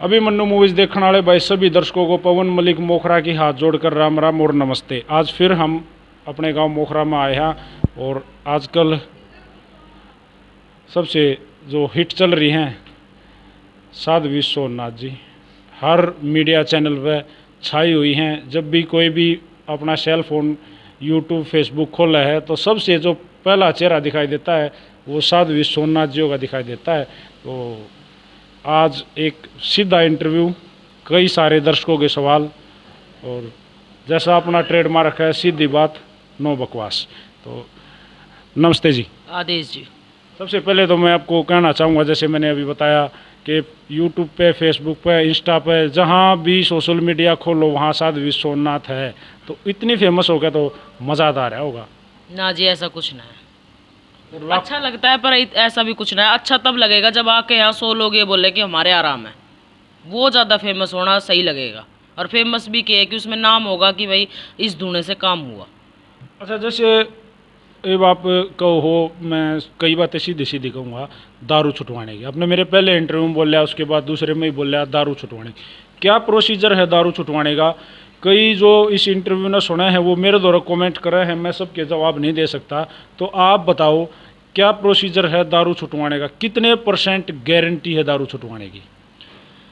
अभी मन्नू मूवीज़ देखने वाले भाई सभी दर्शकों को पवन मलिक मोखरा की हाथ जोड़कर राम राम और नमस्ते। आज फिर हम अपने गांव मोखरा में आए हैं और आजकल सबसे जो हिट चल रही हैं साध्वी सोमनाथ जी हर मीडिया चैनल पर छाई हुई हैं। जब भी कोई भी अपना सेल फोन यूट्यूब फेसबुक खोला है तो सबसे जो पहला चेहरा दिखाई देता है वो साध्वी सोमनाथ जी का दिखाई देता है। तो आज एक सीधा इंटरव्यू, कई सारे दर्शकों के सवाल और जैसा अपना ट्रेडमार्क है सीधी बात नो बकवास। तो नमस्ते जी। आदेश जी। सबसे पहले तो मैं आपको कहना चाहूँगा, जैसे मैंने अभी बताया कि यूट्यूब पे, फेसबुक पे, इंस्टा पे, जहाँ भी सोशल मीडिया खोलो वहाँ साध्वी सोमनाथ है। तो इतनी फेमस हो गया तो मज़ादार है होगा ना जी, ऐसा कुछ ना है। अच्छा लगता है पर ऐसा भी कुछ ना है। अच्छा तब लगेगा जब आके यहाँ 100 लोग ये बोले कि हमारे आराम है, वो ज़्यादा फेमस होना सही लगेगा। और फेमस भी क्या है कि उसमें नाम होगा कि भाई इस धुने से काम हुआ। अच्छा, जैसे अब आप कहो, मैं कई बातें सीधी सीधी कहूँगा, दारू छुटवाने की आपने मेरे पहले इंटरव्यू में बोला, उसके बाद दूसरे में ही बोला दारू छुटवाने की। क्या प्रोसीजर है दारू छुटवाने का? कई जो इस इंटरव्यू ने सुना है वो मेरे द्वारा कमेंट कर रहे हैं, मैं सबके जवाब नहीं दे सकता। तो आप बताओ क्या प्रोसीजर है दारू छुटवाने का? कितने % गारंटी है दारू छुटवाने की?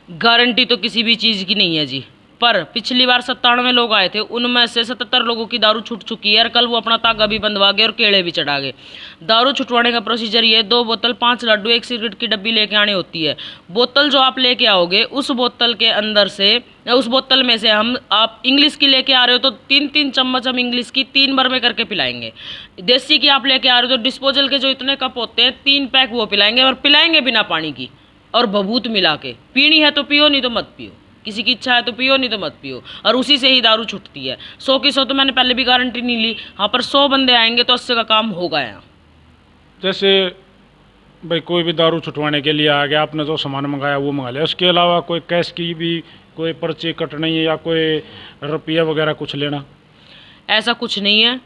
गारंटी तो किसी भी चीज़ की नहीं है जी, पर पिछली बार 97 लोग आए थे, उनमें से 77 लोगों की दारू छूट चुकी है और कल वो अपना तागा भी बंधवा गए और केड़े भी चढ़ा गए। दारू छुटवाने का प्रोसीजर ये है, 2 बोतल, 5 लड्डू, 1 सिगरेट की डब्बी लेके आनी होती है। बोतल जो आप लेके आओगे उस बोतल के अंदर से, उस बोतल में से आप इंग्लिश की लेके आ रहे हो तो 3-3 चम्मच हम इंग्लिश की 3 बार में करके पिलाएंगे। देसी की आप लेके आ रहे हो तो डिस्पोजल के जो इतने कप होते हैं 3 पैक वो पिलाएंगे, और पिलाएंगे बिना पानी की और भभूत मिला के। पीनी है तो पियो, नहीं तो मत पियो। किसी की इच्छा है तो पियो, नहीं तो मत पियो। और उसी से ही दारू छुटती है। 100 की 100 तो मैंने पहले भी गारंटी नहीं ली। हाँ, पर 100 बंदे आएंगे तो 80 का काम होगा यहाँ। जैसे भाई कोई भी दारू छुटवाने के लिए आ गया, आपने जो सामान मंगाया वो मंगा लिया, उसके अलावा कोई कैश की भी कोई पर्ची कटनी है या कोई रुपया वगैरह कुछ लेना? ऐसा कुछ नहीं है।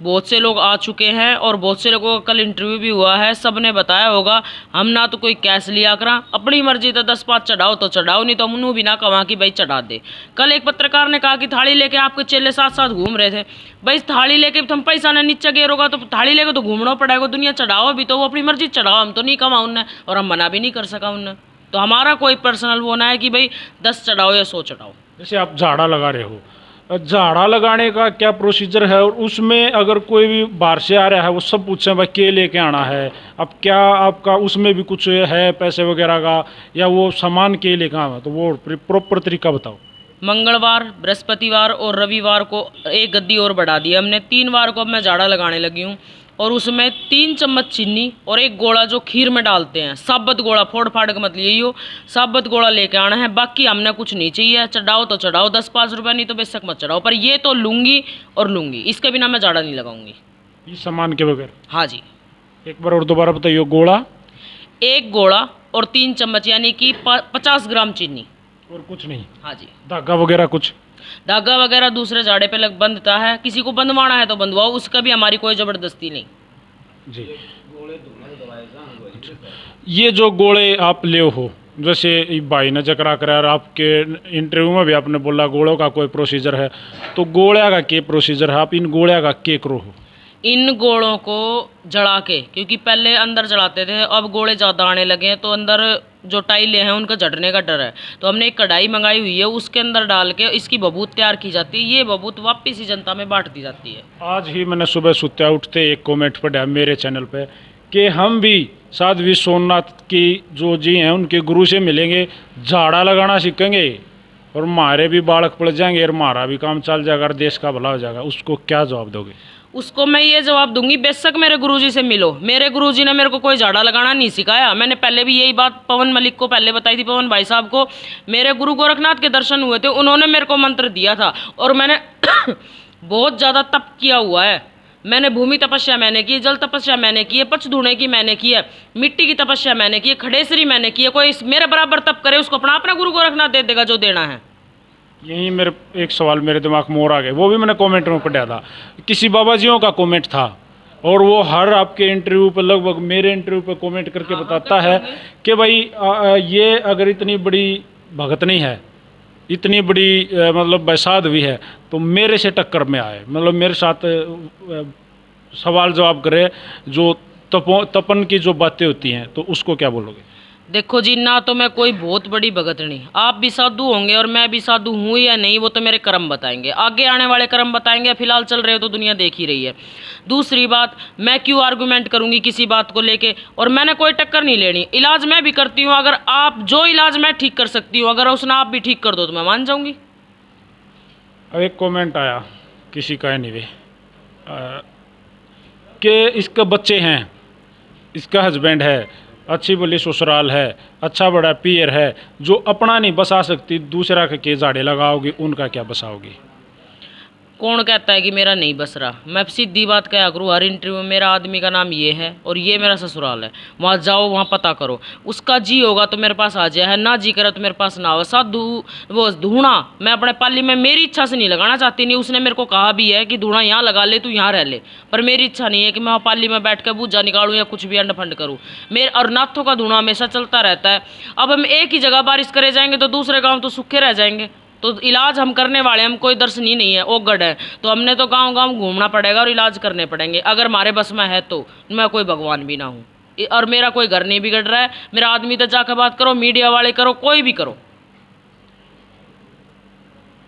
बहुत से लोग आ चुके हैं और बहुत से लोगों का कल इंटरव्यू भी हुआ है, सब ने बताया होगा। हम ना तो कोई कैश लिया करा, अपनी मर्जी तो 10-5 चढ़ाओ तो चढ़ाओ, नहीं तो हम उन्हों भी ना कहा कि भाई चढ़ा दे। कल एक पत्रकार ने कहा कि थाली लेके आपके चेले साथ साथ घूम रहे थे। भाई थाली लेके तुम पैसा ने नीचे गिरोगा तो थाली लेके तो घूमना पड़ेगा। दुनिया चढ़ाओ भी तो वो अपनी मर्जी चढ़ाओ, हम तो नहीं कमा उनने और हम मना भी नहीं कर सका उनने। तो हमारा कोई पर्सनल वो ना है कि भाई 10 चढ़ाओ या 100 चढ़ाओ। जैसे आप झाड़ा लगा रहे हो, झाड़ा लगाने का क्या प्रोसीजर है? और उसमें अगर कोई भी बाहर से आ रहा है वो सब पूछे भाई के लेके आना है, अब क्या आपका उसमें भी कुछ है पैसे वगैरह का, या वो सामान के लेके आना? तो वो प्रॉपर तरीका बताओ। मंगलवार, बृहस्पतिवार और रविवार को एक गद्दी और बढ़ा दी हमने। 3 बार को अब मैं झाड़ा लगाने लगी हूँ और उसमें 3 चम्मच चीनी और 1 गोला जो खीर में डालते हैं, साबुत गोला, फोड़ फाड़ के मत लिए हो, साबुत गोला लेके आना है। बाकी हमने कुछ नहीं चाहिए। चढ़ाओ तो चढ़ाओ 10-5 रुपये, नहीं तो बेशक मत चढ़ाओ, पर ये तो लूँगी और लूँगी, इसके बिना मैं झाड़ा नहीं लगाऊंगी। ये सामान के बगैर? हाँ जी। एक बार और दोबारा बताइए। गोला, 1 गोला और 3 चम्मच यानी कि 50 ग्राम चीनी और कुछ नहीं? हाँ जी। धागा वगैरह कुछ? धागा वगैरह दूसरे झाड़े पे लग बंधता है, किसी को बंधवाना है तो बंधवाओ, उसका भी हमारी कोई ज़बरदस्ती नहीं जी। ये जो गोले आप ले हो, जैसे भाई ने जकरा करार, आपके इंटरव्यू में भी आपने बोला गोलों का कोई प्रोसीजर है, तो गोलिया का क्या प्रोसीजर है? आप इन गोलिया का क्या करो हो? इन गोलों को जला के, क्योंकि पहले अंदर जलाते थे, अब गोले ज़्यादा आने लगे हैं तो अंदर जो टाइलें हैं उनका झड़ने का डर है, तो हमने एक कढ़ाई मंगाई हुई है, उसके अंदर डाल के इसकी बबूत तैयार की जाती है। ये बबूत वापस ही जनता में बांट दी जाती है। आज ही मैंने सुबह सुत्या उठते एक कमेंट पढ़ा मेरे चैनल पे कि हम भी साध्वी सोमनाथ की जो जी हैं उनके गुरु से मिलेंगे, झाड़ा लगाना सीखेंगे और हमारे भी बालक पड़ जाएंगे और हमारा भी काम चल जाएगा और देश का भला हो जाएगा। उसको क्या जवाब दोगे? उसको मैं ये जवाब दूंगी, बेशक मेरे गुरुजी से मिलो। मेरे गुरुजी ने मेरे को कोई झाड़ा लगाना नहीं सिखाया। मैंने पहले भी यही बात पवन मलिक को पहले बताई थी, पवन भाई साहब को। मेरे गुरु गोरखनाथ के दर्शन हुए थे, उन्होंने मेरे को मंत्र दिया था और मैंने बहुत ज़्यादा तप किया हुआ है। मैंने भूमि तपस्या मैंने की है, जल तपस्या मैंने की है, पचधूणे की मैंने की है, मिट्टी की तपस्या मैंने की है, खड़ेसरी मैंने की है। कोई मेरे बराबर तप करे उसको अपना अपना गुरु गोरखनाथ दे देगा जो देना है। यही मेरे एक सवाल मेरे दिमाग में और आ गए, वो भी मैंने कमेंट में पढ़ा था। किसी बाबा जियों का कमेंट था और वो हर आपके इंटरव्यू पर, लगभग मेरे इंटरव्यू पर कमेंट करके बताता है कि भाई ये अगर इतनी बड़ी भगत नहीं है, इतनी बड़ी मतलब साध्वी है, तो मेरे से टक्कर में आए, मतलब मेरे साथ सवाल जवाब करे, जो तपन की जो बातें होती हैं, तो उसको क्या बोलोगे? देखो जी, ना तो मैं कोई बहुत बड़ी भगत नहीं, आप भी साधु होंगे और मैं भी साधु हूँ या नहीं, वो तो मेरे कर्म बताएंगे, आगे आने वाले कर्म बताएंगे। फिलहाल चल रहे हो तो दुनिया देख ही रही है। दूसरी बात, मैं क्यों आर्गूमेंट करूंगी किसी बात को लेके, और मैंने कोई टक्कर नहीं लेनी। इलाज मैं भी करती हूँ, अगर आप जो इलाज मैं ठीक कर सकती हूँ, अगर उसने आप भी ठीक कर दो तो मैं मान जाऊंगी। अब एक कमेंट आया किसी का, एनीवे, कि इसके बच्चे हैं, इसका हस्बैंड है, अच्छी भली ससुराल है, अच्छा बड़ा पियर है, जो अपना नहीं बसा सकती, दूसरा के झाड़े लगाओगी, उनका क्या बसाओगी? कौन कहता है कि मेरा नहीं बस रहा? मैं सीधी बात कहा करूँ हर इंटरव्यू में, मेरा आदमी का नाम ये है और ये मेरा ससुराल है, वहाँ जाओ, वहाँ पता करो। उसका जी होगा तो मेरे पास आ जाए, ना जी करे तो मेरे पास ना हो। साधु वो धूणा मैं अपने पाली में मेरी इच्छा से नहीं लगाना चाहती, नहीं उसने मेरे को कहा भी है कि धूणा यहाँ लगा ले, तू यहाँ रह ले, पर मेरी इच्छा नहीं है कि मैं वहाँ पाली में बैठ कर बूझा निकालूँ या कुछ भी अंड फंड करूँ। मेरे और नाथों का धूणा हमेशा चलता रहता है। अब हम एक ही जगह बारिश करे जाएंगे तो दूसरे गाँव तो सूखे रह जाएंगे। तो इलाज हम करने वाले, हम कोई दर्शनी नहीं है, ओगड है, तो हमने तो गांव गांव घूमना पड़ेगा और इलाज करने पड़ेंगे। अगर हमारे बस में है तो, मैं कोई भगवान भी ना हूँ और मेरा कोई घर नहीं बिगड़ रहा है। मेरा आदमी तो जाकर बात करो, मीडिया वाले करो, कोई भी करो।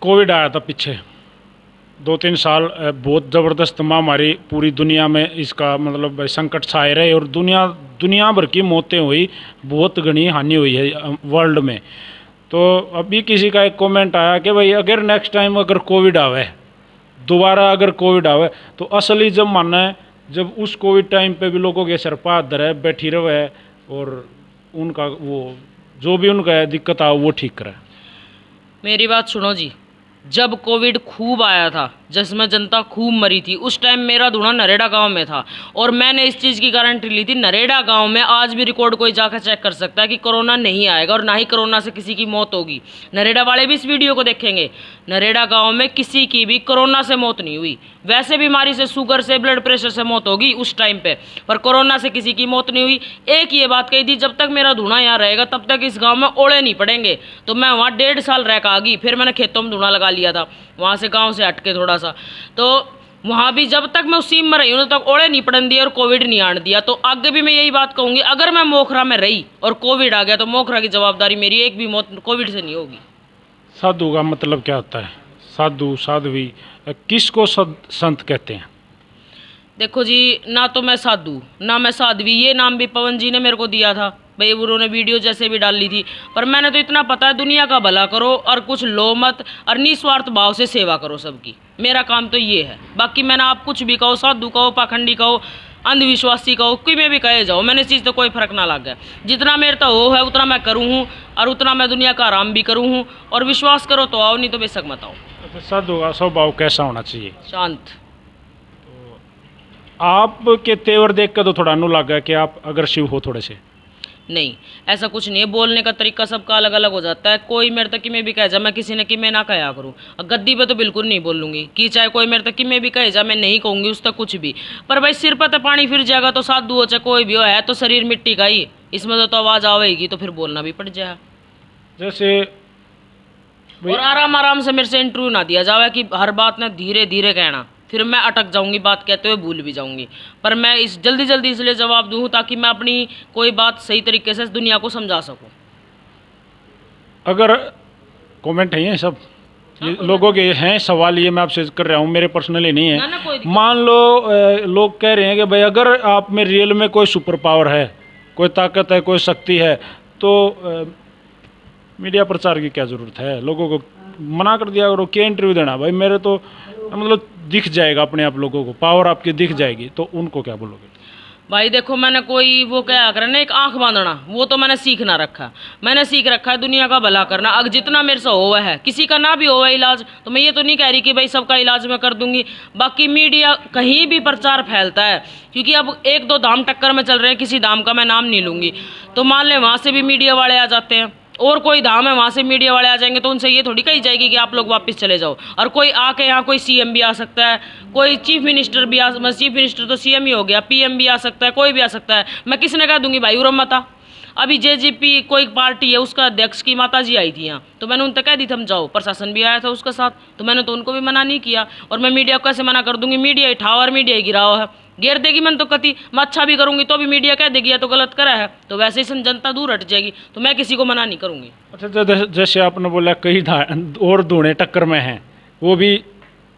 कोविड आया था पीछे 2-3 साल, बहुत ज़बरदस्त महामारी, पूरी दुनिया में इसका मतलब संकट छाए रहे और दुनिया भर की मौतें हुई, बहुत घनी हानि हुई है वर्ल्ड में। तो अभी किसी का एक कमेंट आया कि भाई अगर नेक्स्ट टाइम अगर कोविड आवे, दोबारा अगर कोविड आवे, तो असली जब मानना है जब उस कोविड टाइम पे भी लोगों के सर पर हाथ रहे, बैठी रहे और उनका वो जो भी उनका दिक्कत आ वो ठीक करे। मेरी बात सुनो जी, जब कोविड खूब आया था, जिसमें जनता खूब मरी थी, उस टाइम मेरा धूणा नरेड़ा गांव में था और मैंने इस चीज़ की गारंटी ली थी। नरेड़ा गांव में आज भी रिकॉर्ड कोई जाकर चेक कर सकता है कि कोरोना नहीं आएगा और ना ही कोरोना से किसी की मौत होगी। नरेड़ा वाले भी इस वीडियो को देखेंगे। नरेड़ा गांव में किसी की भी कोरोना से मौत नहीं हुई। वैसे बीमारी से, शुगर से, ब्लड प्रेशर से मौत होगी उस टाइम पे, पर कोरोना से किसी की मौत नहीं हुई। एक ये बात कही थी, जब तक मेरा धूणा यहाँ रहेगा तब तक इस गाँव में ओले नहीं पड़ेंगे। तो मैं वहाँ 1.5 साल रह कर आ गई, फिर मैंने खेतों में धूणा लगा लिया था, वहाँ से गाँव से हटके थोड़ा सा। तो वहाँ भी जब तक मैं उसी में रही हूँ तब तक ओले नहीं पड़न दिया और कोविड नहीं आने दिया। तो आगे भी मैं यही बात कहूँगी, अगर मैं मोखरा में रही और कोविड आ गया तो मोखरा की जवाबदारी मेरी, एक भी मौत कोविड से नहीं होगी। साधु का मतलब क्या होता है? साधु, साध्वी, किसको संत कहते हैं? देखो जी, ना तो मैं साधु ना मैं साध्वी, ये नाम भी पवन जी ने मेरे को दिया था भाई, उन्होंने वीडियो जैसे भी डाल ली थी। पर मैंने तो इतना पता है, दुनिया का भला करो और कुछ लो मत और निस्वार्थ भाव से सेवा करो सबकी। मेरा काम तो ये है। बाकी मैंने आप कुछ भी कहो, साधु कहो, पाखंडी कहो, अंधविश्वासी कहो, कोई में भी कहे जाओ, मैंने इस चीज़ तो कोई फर्क ना लग गया। जितना मेरे तो हो है उतना मैं करूँ हूँ और उतना मैं दुनिया का आराम भी करूँ हूँ। और विश्वास करो तो आओ, नहीं तो बेशक मत आओ। साधु का स्वभाव कैसा होना चाहिए? शांत। आपके तेवर देख कर तो थोड़ा अनु लगा कि आप अग्रेसिव हो थोड़े से। नहीं, ऐसा कुछ नहीं है। बोलने का तरीका सबका अलग अलग हो जाता है। कोई मेरे तक कि मैं भी कहे जा, मैं किसी ने कि मैं ना कहा करूँ। गद्दी पे तो बिल्कुल नहीं बोलूँगी कि चाहे कोई मेरे तक कि मैं भी कहे जा, मैं नहीं कहूँगी उस तक कुछ भी। पर भाई सिर पर तो पानी फिर जाएगा, तो साधु हो चाहे कोई भी हो, है तो शरीर मिट्टी का ही, इसमें तो आवाज़ आवेगी तो फिर बोलना भी पड़ जाए। जैसे और आराम आराम से मेरे से इंटरव्यू ना दिया जावे कि हर बात ने धीरे धीरे कहना, फिर मैं अटक जाऊंगी, बात कहते हुए भूल भी जाऊंगी। पर मैं इस जल्दी जल्दी इसलिए जवाब दूँ ताकि मैं अपनी कोई बात सही तरीके से दुनिया को समझा सकूं। अगर कमेंट है ये सब ये लोगों के हैं सवाल, ये मैं आपसे कर रहा हूँ, मेरे पर्सनली नहीं है। मान लो लोग कह रहे हैं कि भाई अगर आप में रियल में कोई सुपर पावर है, कोई ताकत है, कोई शक्ति है, तो मीडिया प्रचार की क्या ज़रूरत है? लोगों को मना कर दिया करो, क्या इंटरव्यू देना? भाई मेरे तो मतलब दिख जाएगा अपने आप, लोगों को पावर आपकी दिख जाएगी, तो उनको क्या बोलोगे? भाई देखो, मैंने कोई वो क्या करे ना, एक आंख बांधना, वो तो मैंने सीख ना रखा। मैंने सीख रखा है दुनिया का भला करना। अगर जितना मेरे से हुआ है, किसी का ना भी हुआ इलाज, तो मैं ये तो नहीं कह रही कि भाई सबका इलाज मैं कर दूंगी। बाकी मीडिया कहीं भी प्रचार फैलता है, क्योंकि अब 1-2 धाम टक्कर में चल रहे हैं, किसी धाम का मैं नाम नहीं लूँगी, तो मान लें वहाँ से भी मीडिया वाले आ जाते हैं, और कोई धाम है वहाँ से मीडिया वाले आ जाएंगे, तो उनसे ये थोड़ी कही जाएगी कि आप लोग वापस चले जाओ। और कोई आके यहाँ कोई सीएम भी आ सकता है, कोई चीफ मिनिस्टर भी चीफ मिनिस्टर तो सीएम ही हो गया, पीएम भी आ सकता है, कोई भी आ सकता है। मैं किसने कह दूंगी भाई उरम मता? अभी जेजेपी कोई पार्टी है, उसका अध्यक्ष की माता जी आई थी यहाँ, तो मैंने उन तक कह दी थम जाओ, प्रशासन भी आया था उसके साथ, तो मैंने तो उनको भी मना नहीं किया। और मैं मीडिया को कैसे मना कर दूंगी? मीडिया ही ठाव और मीडिया ही गिराओ है, घेर देगी। मैंने तो कति मैं अच्छा भी करूंगी तो भी मीडिया कह देगी या तो गलत करा है, तो वैसे ही जनता दूर हट जाएगी, तो मैं किसी को मना नहीं करूंगी। अच्छा, जैसे आपने बोला कई और धूणे टक्कर में हैं, वो भी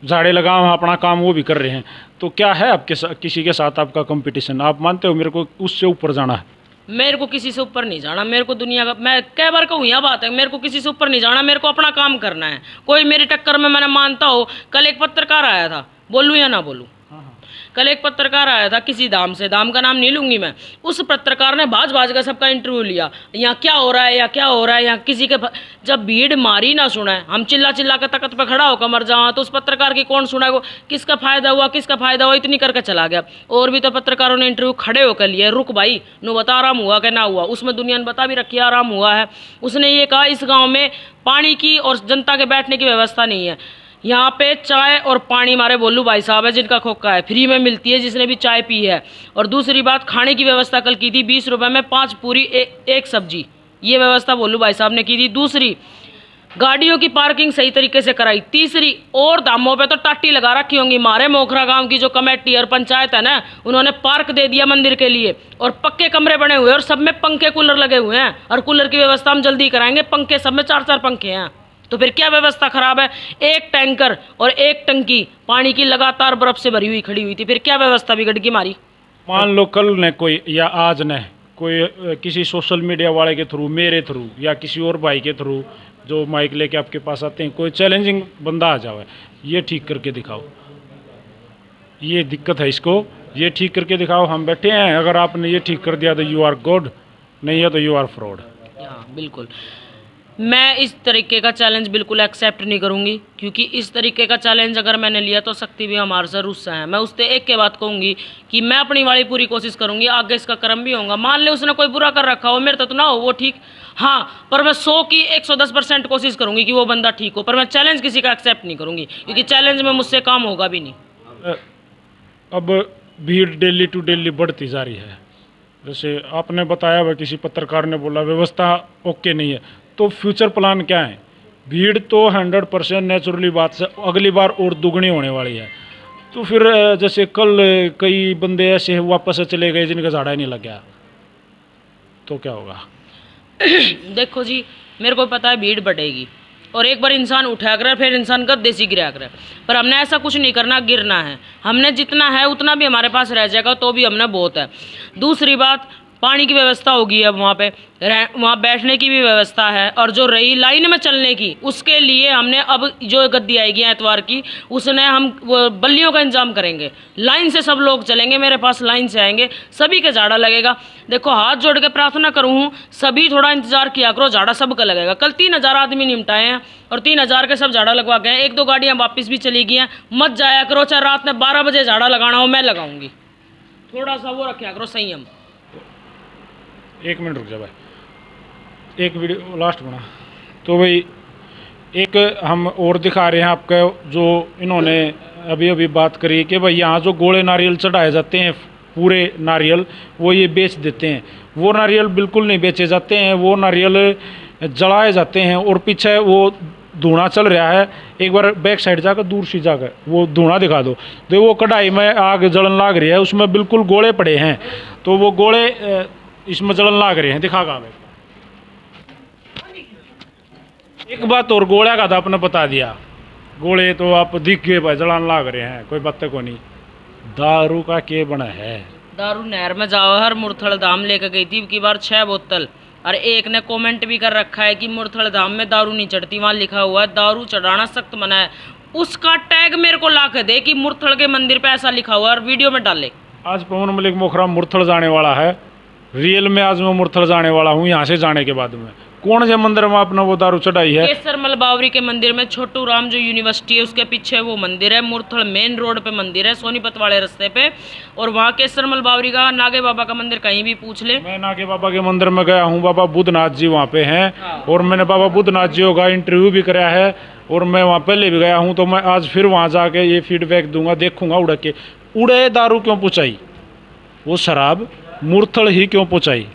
झाड़े लगाओ अपना काम वो भी कर रहे हैं, तो क्या है आपके किसी के साथ आपका कंपटीशन? आप मानते हो मेरे को उससे ऊपर जाना है? मेरे को किसी से ऊपर नहीं जाना, मेरे को दुनिया का, मैं कई बार कहूँ यह बात है, मेरे को किसी से ऊपर नहीं जाना, मेरे को अपना काम करना है। कोई मेरी टक्कर में मैंने मानता हो, कल एक पत्रकार आया था, बोलूँ या ना बोलूँ? कल एक पत्रकार आया था किसी दाम से, दाम का नाम नहीं लूंगी मैं, उस पत्रकार ने भाज भाज का सबका इंटरव्यू लिया, यहाँ क्या हो रहा है, या क्या हो रहा है, यहाँ किसी के जब भीड़ मारी ना सुना है, हम चिल्ला चिल्ला के तख्त पे खड़ा होकर मर जाओ, तो उस पत्रकार की कौन सुना? किसका फायदा हुआ, किसका फायदा हुआ, इतनी करके चला गया। और भी तो पत्रकारों ने इंटरव्यू खड़े होकर लिए, रुक भाई नो बता आराम हुआ कि ना हुआ, उसमें दुनिया ने बता भी रखी है आराम हुआ है। उसने ये कहा इस गाँव में पानी की और जनता के बैठने की व्यवस्था नहीं है, यहाँ पे चाय और पानी हमारे बोलू भाई साहब है जिनका खोखा है, फ्री में मिलती है जिसने भी चाय पी है। और दूसरी बात, खाने की व्यवस्था कल की थी, 20 रुपये में 5 पूरी एक सब्जी, ये व्यवस्था बोलू भाई साहब ने की थी। दूसरी, गाड़ियों की पार्किंग सही तरीके से कराई। तीसरी, और दामों पे तो टाटी लगा रखी होंगी, हमारे मोखरा गांव की जो कमेटी और पंचायत है ना, उन्होंने पार्क दे दिया मंदिर के लिए, और पक्के कमरे बने हुए और सब में पंखे कूलर लगे हुए हैं, और कूलर की व्यवस्था हम जल्दी कराएंगे, पंखे सब में 4-4 पंखे हैं। तो फिर क्या व्यवस्था खराब है? एक टैंकर और एक टंकी पानी की लगातार बर्फ से भरी हुई खड़ी हुई थी, फिर क्या व्यवस्था बिगड़ गई हमारी? मान लो कल ने कोई या आज ने कोई किसी सोशल मीडिया वाले के थ्रू, मेरे थ्रू या किसी और भाई के थ्रू जो माइक लेके आपके पास आते हैं, कोई चैलेंजिंग बंदा आ जाए, ये ठीक करके दिखाओ, ये दिक्कत है इसको, ये ठीक करके दिखाओ, हम बैठे हैं, अगर आपने ये ठीक कर दिया तो यू आर गुड, नहीं है तो यू आर फ्रॉड। हाँ बिल्कुल, मैं इस तरीके का चैलेंज बिल्कुल एक्सेप्ट नहीं करूंगी, क्योंकि इस तरीके का चैलेंज अगर मैंने लिया तो शक्ति भी हमारे से रुस्सा है। मैं उससे एक के बात कहूंगी कि मैं अपनी वाली पूरी कोशिश करूंगी, आगे इसका कर्म भी होगा। मान ले उसने कोई बुरा कर रखा हो, मेरे तो ना हो वो ठीक, हाँ, पर मैं 100 की 110% कोशिश करूंगी कि वो बंदा ठीक हो, पर मैं चैलेंज किसी का एक्सेप्ट नहीं करूंगी, क्योंकि चैलेंज में मुझसे काम होगा भी नहीं। अब भीड़ डेली टू डेली बढ़ती जा रही है, जैसे आपने बताया वह किसी पत्रकार ने बोला व्यवस्था ओके नहीं है, तो फ्यूचर प्लान क्या है? भीड़ तो 100% नेचुरली बात से अगली बार और दुगनी होने वाली है, तो फिर जैसे कल कई बंदे ऐसे वापस से चले गए जिनका झाड़ा ही नहीं लग गया, तो क्या होगा? देखो जी, मेरे को पता है भीड़ बढ़ेगी, और एक बार इंसान उठा करे फिर इंसान गद्दे से गिरा करे, पर हमने ऐसा कुछ नहीं करना, गिरना है। हमने जितना है उतना भी हमारे पास रह जाएगा तो भी हमने बहुत है। दूसरी बात, पानी की व्यवस्था होगी, अब वहाँ बैठने की भी व्यवस्था है, और जो रही लाइन में चलने की, उसके लिए हमने अब जो गद्दी आएगी एतवार की, उसने हम वो बल्लियों का इंतजाम करेंगे, लाइन से सब लोग चलेंगे, मेरे पास लाइन से आएंगे, सभी का झाड़ा लगेगा। देखो हाथ जोड़ के प्रार्थना करूँ, सभी थोड़ा इंतजार किया करो, झाड़ा सबका लगेगा। कल 3000 आदमी निपटाए हैं और 3000 के सब झाड़ा लगवा गए हैं, 1-2 गाड़ियाँ वापस भी चली गई हैं। मत जाया करो, चाहे रात में 12 बजे झाड़ा लगाना हो, मैं लगाऊंगी, थोड़ा सा वो रखा करो संयम। 1 मिनट रुक जा भाई, एक वीडियो लास्ट बना तो भाई, एक हम और दिखा रहे हैं आपका, जो इन्होंने अभी अभी बात करी कि भाई यहाँ जो गोले नारियल चढ़ाए जाते हैं, पूरे नारियल वो ये बेच देते हैं, वो नारियल बिल्कुल नहीं बेचे जाते हैं, वो नारियल जलाए जाते हैं, और पीछे वो धुआं चल रहा है। एक बार बैक साइड जाकर दूर से जाकर वो धुआं दिखा दो, तो वो कढ़ाई में आग जलन लाग रही है, उसमें बिल्कुल गोले पड़े हैं, तो वो गोले इसमें जलन लाग रहे हैं, दिखागा मैं एक बात और, गोले का था आपने बता दिया, गोले तो आप दिख गए भाई, जलन लाग रहे हैं, कोई बात को नहीं। दारू का के बना है? दारू नहर में जाओ, हर मुरथल धाम लेकर गई थी की बार 6 बोतल, और एक ने कमेंट भी कर रखा है कि मुरथल धाम में दारू नहीं चढ़ती, वहाँ लिखा हुआ है दारू चढ़ाना सख्त मना है। उसका टैग मेरे को ला के दे कि मुरथल के मंदिर पे ऐसा लिखा हुआ है, और वीडियो में डाले। आज पवन मलिक मोखरा मुरथल जाने वाला है, रियल में आज मैं मुरथल जाने वाला हूँ। यहाँ से जाने के बाद में कौन से मंदिर में अपना वो दारू चढ़ाई है? केसर मलबावरी के मंदिर में, छोटू राम जो यूनिवर्सिटी है उसके पीछे वो मंदिर है, मुरथल मेन रोड पे मंदिर है, सोनीपत वाले रास्ते पे, और वहाँ केसर मलबावरी का, नागे बाबा का मंदिर कहीं भी पूछ ले। मैं नागे बाबा के मंदिर में गया हूँ, बाबा बुद्धनाथ जी वहाँ पे हैं। हाँ। और मैंने बाबा बुद्धनाथ जी का इंटरव्यू भी कराया है, और मैं वहाँ पहले भी गया हूँ, तो मैं आज फिर वहाँ जाके ये फीडबैक दूंगा, देखूंगा उड़ के उड़े दारू क्यों पहुँचाई, वो शराब मुरथल ही क्यों पहुँचाई।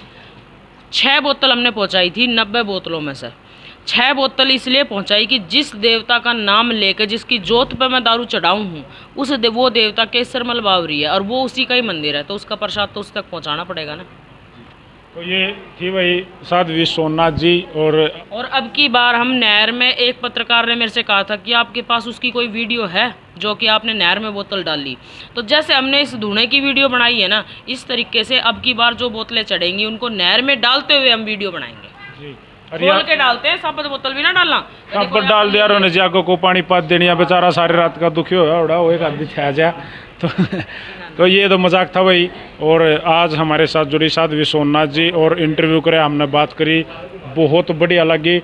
6 बोतल हमने पहुंचाई थी 90 बोतलों में से। 6 बोतल इसलिए पहुंचाई कि जिस देवता का नाम लेकर जिसकी जोत पे मैं दारू चढ़ाऊँ हूँ वो देवता केसरमल बावरी है और वो उसी का ही मंदिर है, तो उसका प्रसाद तो उस तक पहुँचाना पड़ेगा ना। तो ये थी वही साध्वी सोमनाथ जी। और अब की बार हम नहर में, एक पत्रकार ने मेरे से कहा था कि आपके पास उसकी कोई वीडियो है जो कि आपने नहर में बोतल डाली, तो जैसे हमने इस धुएं की वीडियो बनाई है ना, इस तरीके से अब की बार जो बोतलें चढ़ेंगी उनको नहर में डालते हुए हम वीडियो बनाएंगे जी। खोल के डालते हैं, सब बोतल भी ना डालना, सब डाल दिया रोने जाको को पानी पात देनी बेचारा सारी रात का दुखी होगा उड़ा वो एक आदमी छा जा तो ये तो मजाक था भाई। और आज हमारे साथ जुड़ी साध्वी सोमनाथ जी और इंटरव्यू करे, हमने बात करी, बहुत बढ़िया लगी।